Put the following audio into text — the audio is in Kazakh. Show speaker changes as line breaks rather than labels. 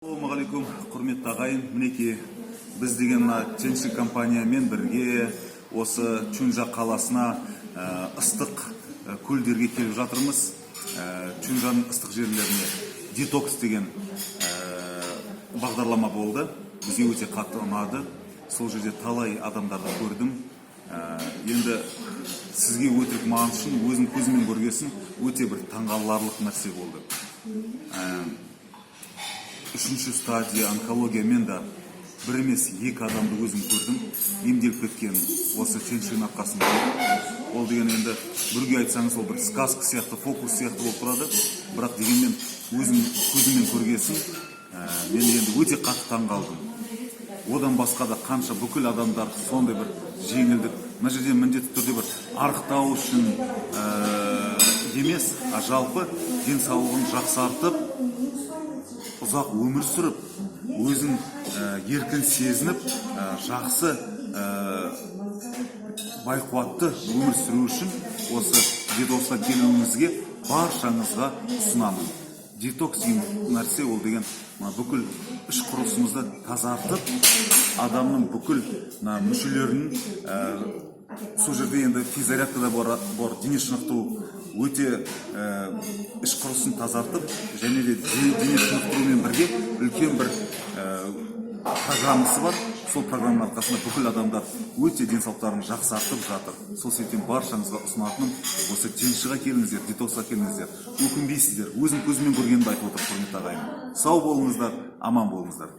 Ассалаумағалейкум, құрметті ағайын. Мінекей біз деген Тенші компаниямен бірге осы Чунжа қаласына ыстық көлдерге келіп жатырмыз. Чунжаның ыстық жерлеріне детокс деген бағдарлама болды. Бізге өте қатты ұнады. Сол жерде талай адамдарды көрдім. Енді сізге өтірік маған үшін өзім көзімен көргесін өте бір таңғаларлық нәрсе болды. Үшінші стадия онкологиямен де бір емес екі адамды өзім көрдім, емделіп кеткен осы Теншінің арқасында. Ол деген енді бірге айтсаңыз, ол бір сказка сияқты, фокус сияқты болып тұрады. Бірақ дегенмен өзім көзімен көргесін, мен енді өте қатты таңғалдым. Одан басқа да қанша бүкіл адамдар сондай бір жеңілдік, мына жерде міндетті түрде бір арықтау үшін емес, жалпы денсаулығын жақсартып, ұзақ өмір сүріп, өзін еркін сезініп, жақсы байқуатты өмір сүру үшін осы детоксқа келуіңізге баршаңызға ұсынамын. Детокс деген нәрсе ол деген бүкіл іш құрылысымызды тазартып, адамның бүкіл мүшелерінің сол жерде енді физзарядкада бар дене шынықтыру өте іш құрылысын тазартып, және де дене шынықтырумен бірге үлкен бір программасы бар. Сол программаның арқасында бүкіл адамдар өте денсаулықтарын жақсартып жатыр. Сол себептен баршаңызға ұсынатыным осы Теншіға келіңіздер, детоксқа келіңіздер. Өкінбейсіздер. Өзім көзіммен көргенімді айтып отыр, құрметті ағайын. Сау болыңыздар, аман болыңыздар.